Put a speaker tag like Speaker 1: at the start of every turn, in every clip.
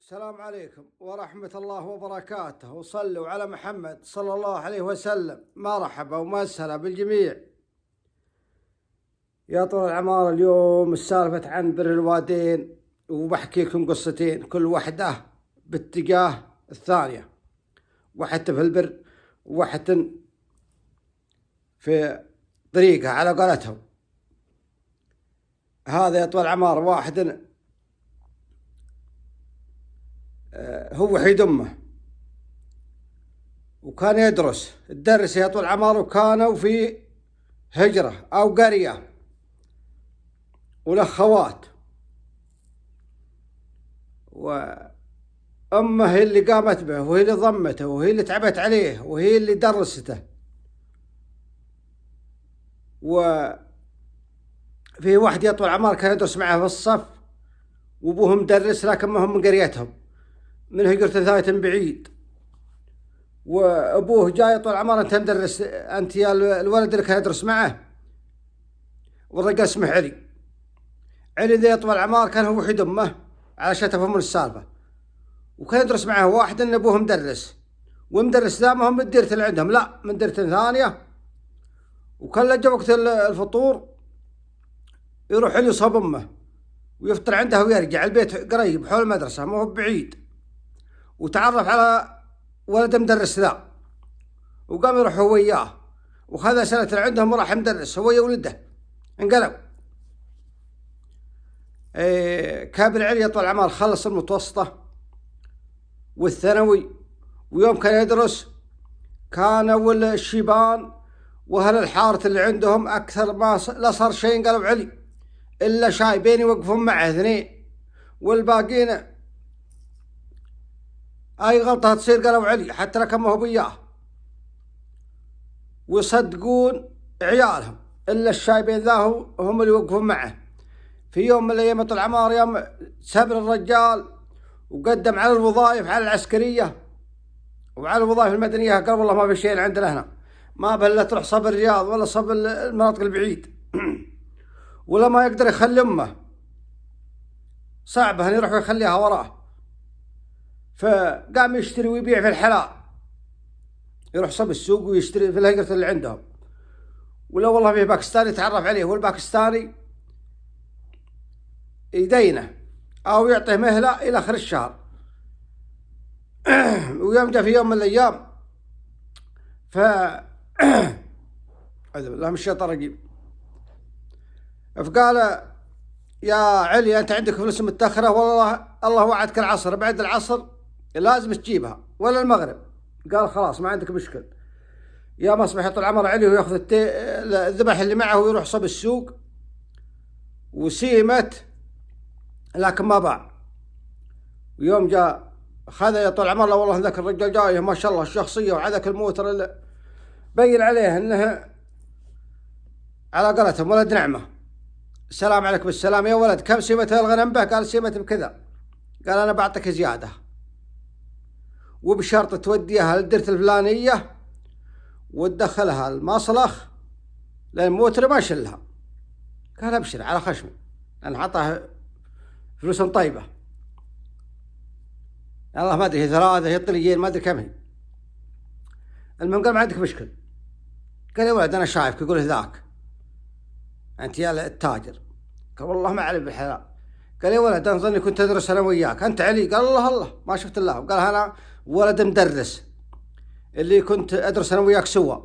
Speaker 1: السلام عليكم ورحمة الله وبركاته، وصلوا على محمد صلى الله عليه وسلم. مرحبا ومسهلا بالجميع يا طول العمار. اليوم السالفة عن بر الوالدين، وبحكي لكم قصتين كل واحدة باتجاه الثانية، واحدة في البر وواحدة في طريقها على قولتهم. هذا يا طول العمار واحد هو وحيد أمه، وكان يدرس الدرس يا طول العمار، وكانوا في هجرة أو قرية، وله خوات، وأمه هي اللي قامت به، وهي اللي ضمته، وهي اللي تعبت عليه، وهي اللي درسته. وفي واحد يا طول العمار كان يدرس معه في الصف، وأبوه مدرس لكن ما هم من قريتهم، من هجرة ثاية بعيد. وأبوه جاي طول العمر: أنت مدرس، أنت يا الولد اللي كان يدرس معه. والرجال اسمه علي ذي طول العمار كان هو وحيد أمه علشان تفهمون السالفة، وكان يدرس معه واحد إن أبوه مدرس، ومدرس ذا ما هم من ديرة اللي عندهم، لا من ديرة ثانية. وكان لجا وقت الفطور يروح علي صوب أمه ويفطر عندها ويرجع البيت قريب حول المدرسة، ما هو بعيد. وتعرف على ولد مدرس ذا، وقام يروح هو وياه، وخذ سنة اللي عندهم وراح مدرس هو ولده. انقلب كابر علي طول العمر خلص المتوسطة والثانوي، ويوم كان يدرس كانوا الشيبان وأهل الحارة اللي عندهم أكثر ما لا صار شيء قالوا علي إلا شايبين يوقفون معه اثنين، والباقين أي غلطة تصير قالوا علي، حتى لو كان ما هو بياه، ويصدقون عيالهم إلا الشايبين ذا هم اللي يوقفون معه. في يوم من الأيام طول العمار يوم سبر الرجال وقدم على الوظائف، على العسكرية وعلى الوظائف المدنية، قال والله ما في شيء عندنا هنا، ما بلا تروح صب الرياض ولا صب المناطق البعيد. ولا ما يقدر يخلي أمه، صعبة أن يروح ويخليها وراه، فقام يشتري ويبيع في الحلال، يروح صب السوق ويشتري في الهجرة اللي عندهم. ولا والله فيه باكستاني تعرف عليه، والباكستاني يدينه أو يعطيه مهلة إلى آخر الشهر. ويوم جاء في يوم من الأيام أعوذ بالله من الشيطان الرجيم، فقال: يا علي أنت عندك فلوس متأخرة، والله الله وعدك العصر، بعد العصر لازم تجيبها ولا المغرب. قال: خلاص ما عندك مشكل. يا ما أصبح طول عمر علي ويأخذ الذبح اللي معه ويروح صب السوق، وسيمت لكن ما باع. ويوم جاء خذ يا طول عمر، والله ذاك الرجال جايه ما شاء الله الشخصية وعذاك الموتر اللي بين عليه انه على قولتهم ولد نعمة. السلام عليكم. السلام يا ولد، كم سيمة الغنم به؟ قال: سيمة بكذا. قال: أنا بعطيك زيادة وبشرط توديها للديرة الفلانية وتدخلها المصلخ لأن الموتر ما شلها. قال: أبشر على خشمي، أنا حطها فلوس طيبة. الله ما أدري هي 3 هي طليين ما أدري كم هي. المهم قال: ما عندك مشكل. قال: يا ولد أنا شايفك. يقول: ذاك أنت يا التاجر. قال: والله ما أعرف بالحلال. قال: يا ولد أنا ظني كنت أدرس أنا وياك. أنت علي؟ قال: الله الله ما شفت الله. قال: أنا ولد مدرس اللي كنت أدرس أنا وياك سوا.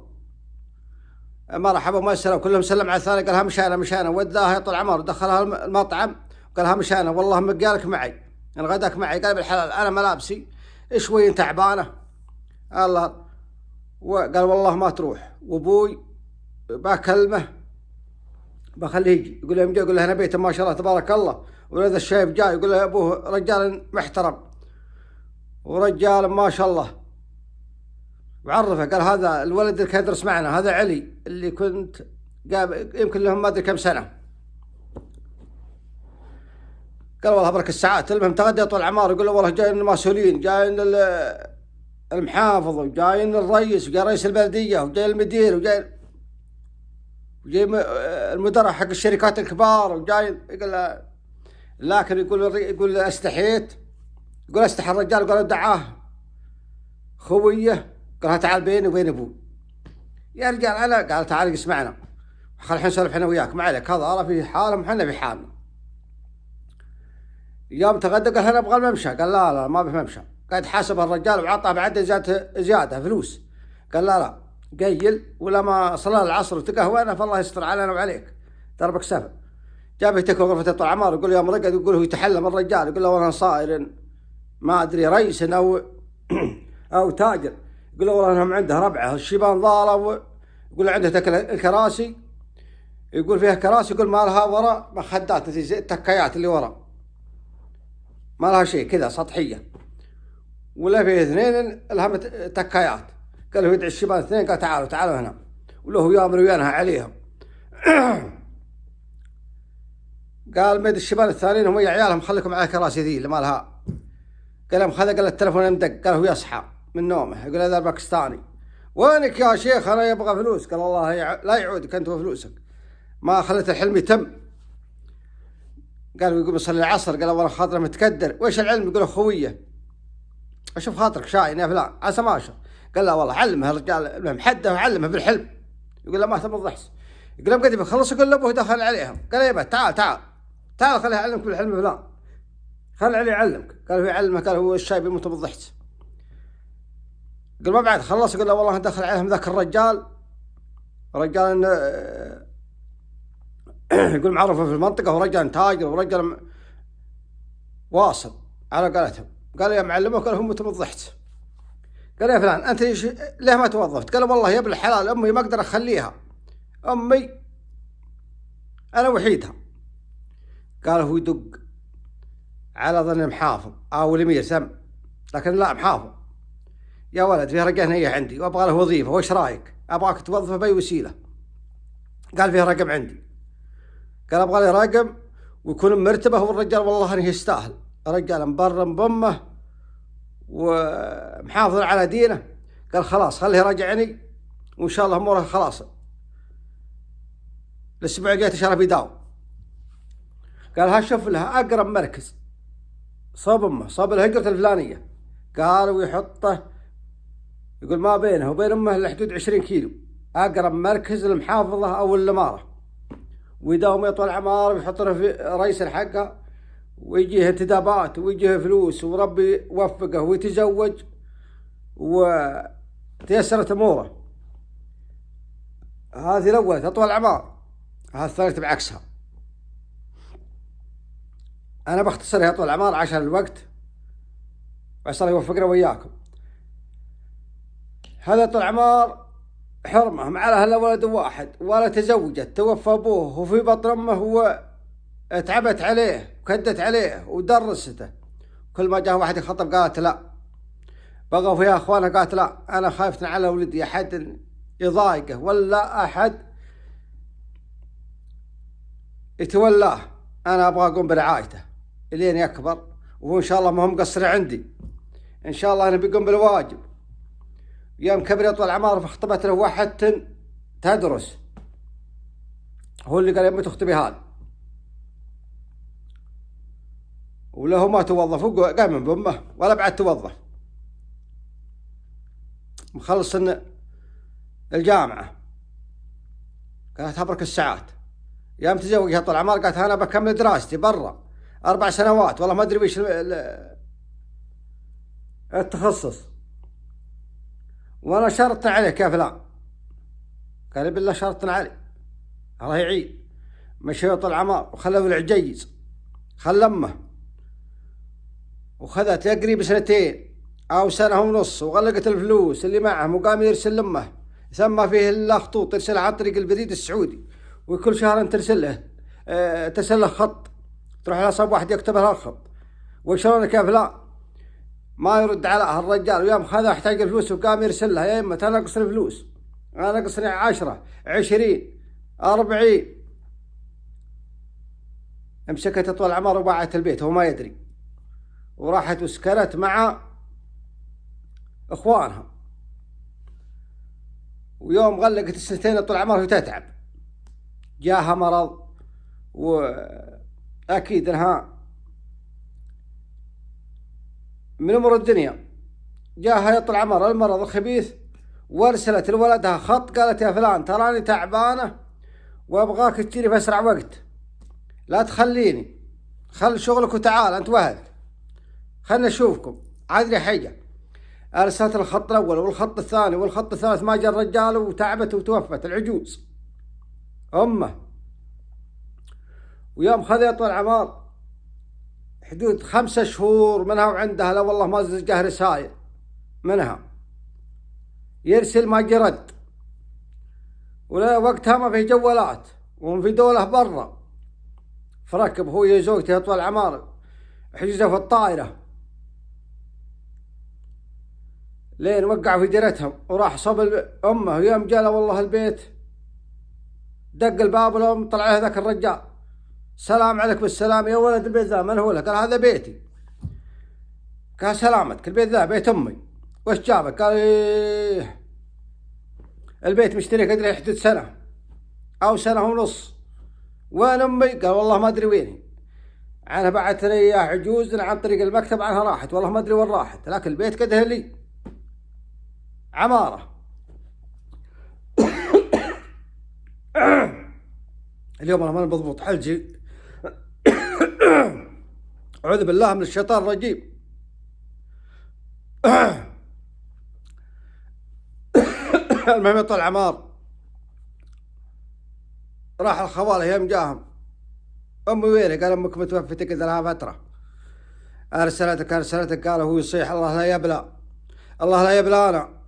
Speaker 1: مرحبا ومسهلا، وكلهم سلم على الثاني. قال: ها مش أنا وداها يا طول العمر ودخلها المطعم. قال: ها مش أنا، والله مقالك معي، أنا غداك معي. قال: بالحلال أنا ملابسي شوي تعبانة. الله. وقال: والله ما تروح، وابوي بكلمه بخليه يجي. يقول له: يقول له: أنا بيته ما شاء الله تبارك الله، ولذا الشايب جاي. يقول له: أبوه رجال محترم ورجال ما شاء الله. وعرفه قال: هذا الولد اللي كان يدرس معنا، هذا علي اللي كنت يمكن لهم ما أدري كم سنة. قال: والله برك الساعات. المهم تغدى طول العمار. يقول له: والله جايين المسؤولين، جايين المحافظ، وجايين الرئيس، وجاي رئيس البلدية، وجاي المدير، وجاي المدراء حق الشركات الكبار، وجاي. يقول لكن يقول استحيت يقول استحى الرجال، قالوا دعاه خويه، قال تعال بيني وبين ابوي. يا رجال انا، قال تعال اسمعنا، خل الحين نسولف احنا وياك، ما عليك، هذا في حالهم وحنا في حالنا. يوم تغدى قال انا ابغى الممشى، قال لا لا ما في ممشى، قاعد حاسب الرجال وعطاه بعد زياده فلوس، قال لا لا قيل، ولا ما صلى العصر وتقهوينا فالله يستر علينا وعليك دربك سفر. جاب يتكل غرفة طول عمار، يقول يوم رقد يقول هو يتحلم الرجال، يقول له والله صائر ما ادري رئيس او او تاجر، يقول له والله انهم عنده ربعه الشيبان ضاله، يقول له عنده تكل الكراسي، يقول فيها كراسي، يقول ما لها وراء مخدات زي التكايات اللي وراء، ما لها شيء كذا سطحيه، ولا فيه اثنين لها تكايات. قال له يدعي الشيبان اثنين، قال تعالوا تعالوا هنا، وله يامر وينها عليهم. قال مد الشباب الثانيين هم يا عيالهم خليكم على كراسي ذي اللي ما لها. قال لهم خذ، قال التلفون يمدق، قال هو يصحى من نومه يقول هذا الباكستاني وينك يا شيخ انا يبغى فلوس، قال الله لا يعودك انت وفلوسك، ما خليت الحلم يتم. قال يقوم يصلي العصر، قال والله خاطره متكدر، ويش العلم؟ يقول خويه اشوف خاطرك شاين يا فلان عسى ما اشر. قال لا والله علمه الرجال محده وعلمه بالحلم. يقول له ما تم الضحس، يقول له قد خلص، يقول له ابوه دخل عليهم، قال يا تعال تعال تعال خليه يعلمك بالحلم فلان، خلي عليه يعلمك. قال هو يعلمه، قال هو الشايب يموت بالضحك. قال ما بعد خلص، يقول له والله دخل عليهم ذاك الرجال، رجال يقول معروفه في المنطقه، ورجال تاجر ورجال واصل على قالتهم. قال يا معلمه، قال هو يموت بالضحك. قال يا فلان انت ليه ما توظفت؟ قال والله يا ابن الحلال امي ما اقدر اخليها، امي انا وحيدها. قال هو يدق على ظن محافظ او الامير سم، لكن لا محافظ، يا ولد فيها رقم هي عندي وابغى له وظيفه، وش رايك؟ ابغاك توظفه باي وسيله. قال فيها رقم عندي، قال ابغى لي رقم ويكون مرتبه، والرجال والله انه يستاهل، رجال مبرم بامه ومحافظ على دينه. قال خلاص خليه راجعني وان شاء الله اموره خلاص الاسبوع الجاي تشرف يداوم. قال هشوف لها اقرب مركز صوب امه، صوب الهجرة الفلانية، قال ويحطه، يقول ما بينه وبين امه لحدود 20 كيلو، اقرب مركز المحافظة او الامارة، ويداوم يطول عمار ويحط له في رئيس الحقه، ويجيه انتدابات ويجيه فلوس، وربي يوفقه ويتزوج وتيسرت اموره. هذه الاول تطول عمار، هذه الثالثة بعكسها. انا بختصرها طول العمار عشان الوقت، وعسى الله يوفقنا وياكم. هذا طول عمار حرمه ما لها الا ولد واحد، ولا تزوجت، توفى ابوه وفي بطن امه، هو تعبت عليه وكدت عليه ودرسته. كل ما جاء واحد يخطب قالت لا، بقوا فيها اخوانها قالت لا انا خايفة على ولدي احد يضايقه ولا احد يتولاه، انا ابغى اقوم برعايته الين يكبر، وان شاء الله ما هم مقصرين عندي، ان شاء الله انا بيقوم بالواجب. يوم كبر يطول العمار فخطبت له واحد تدرس، هو اللي قال يمي تخطبي هذا، وله ما توظف، قام بامه ولا بعد توظف، مخلص الجامعة، قالت هبرك الساعات. يوم تزوج يطول العمار قالت انا بكمل دراستي برا 4 سنوات، والله ما ادري وش التخصص، وانا شرطنا عليك يا فلان. قال بالله شرطنا علي، الله يعين. مشى يطول العمار وخلوا العجيز، خل امه، وخذت قريب 2 أو سنة ونص، وغلقت الفلوس اللي معهم، وقام يرسل لامه، ثم فيه الا خطوط ترسلها عن طريق البريد السعودي، وكل شهر ترسل له خط، تروح على صوب واحد يكتب لها الخط، وشلونك يا فلان؟ ما يرد عليها الرجال. ويوم خذها احتاج الفلوس وقام يرسل لها، يا اما انا اقصر الفلوس، انا اقصر 10 20 40. امسكت طول العمر وباعت البيت وهو ما يدري، وراحت وسكنت مع اخوانها. ويوم غلقت 2 طول عمرها وتتعب، جاها مرض، واكيد انها من أمور الدنيا. جاها يطلع المرض الخبيث، وارسلت لولدها خط قالت يا فلان تراني تعبانة وابغاك تجيني في أسرع وقت، لا تخليني، خل شغلك وتعال أنت وهد، خلنا نشوفكم عادي حاجة. أرسلت الخط الأول والخط الثاني والخط الثالث، ما جاء الرجال وتعبت وتوفت العجوز أمه. ويوم خذ يطول عمار حدود 5 شهور منها وعندها، لا والله ما زجاه رسايل منها، يرسل ما جرد، ولا وقتها ما في جوالات وهم في دولة برا. فركب هو يا زوجته يطول عمار حجزه في الطائرة لين وقعوا في ديرتهم، وراح صوب أمه. ويوم جاء والله البيت دق الباب، الأم طلع له ذاك الرجال، سلام عليك بالسلام يا ولد، البيت ذا من هو لك؟ قال هذا بيتي. قال سلامتك، البيت ذا بيت أمي، وش جابك؟ قال إيه البيت مشتري قدره حدود سنة أو سنة ونص. وين أمي؟ قال والله ما أدري ويني، عنها بعث لي إياه عجوز عن طريق المكتب، عنها راحت والله ما أدري وين راحت، لكن البيت قده لي عمارة. اليوم أنا ما مضبوط حلجي أعوذ بالله من الشيطان الرجيم. المهم يطول عمار راح الخواله يوم جاهم، أمي وينك؟ قال أمك متوفية قد لها فترة. أرسلتك قال هو يصيح الله لا يبلى، الله لا يبلانا.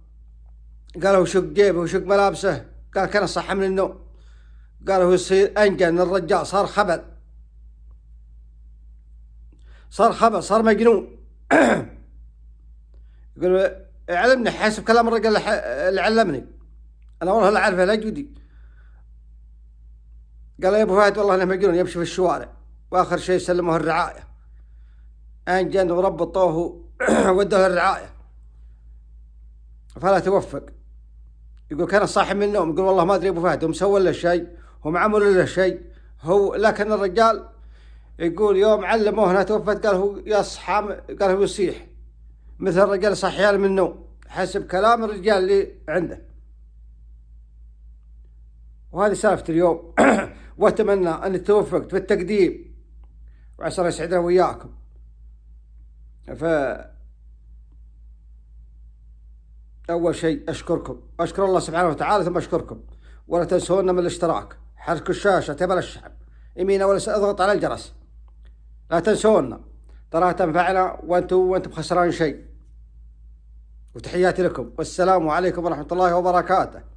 Speaker 1: قال هو شق جيبه وشق ملابسه، قال كان صح من النوم. قال هو يصير أنجن الرجال، صار خبل، صار مجنون. يقول علمني حسب كلام الرجال اللي علمني أنا والله لا أعرفه لا جودي. قال يا أبو فهد والله أنه مجنون يمشي في الشوارع، وآخر شيء سلموه الرعاية، أنجن وربطوه ودوه الرعاية فلا توفق. يقول كان صاحي من النوم، يقول والله ما أدري أبو فهد، هو مسوي له شيء، هو معمول له شيء هو، لكن الرجال يقول يوم علموه انها توفت قال هو يصحى، قال هو يصيح مثل الرجال صحيان من النوم حسب كلام الرجال اللي عنده. وهذه سالفة اليوم. واتمنى ان توفقت في التقديم، وعسى يسعدنا وياكم. أول شيء أشكركم، أشكر الله سبحانه وتعالى، ثم أشكركم. ولا تنسونا من الاشتراك، حرك الشاشة تبع الشعب يمين، ولا اضغط على الجرس، لا تنسونا، ترى تنفعنا وأنتم خسران شيء. وتحياتي لكم، والسلام عليكم ورحمة الله وبركاته.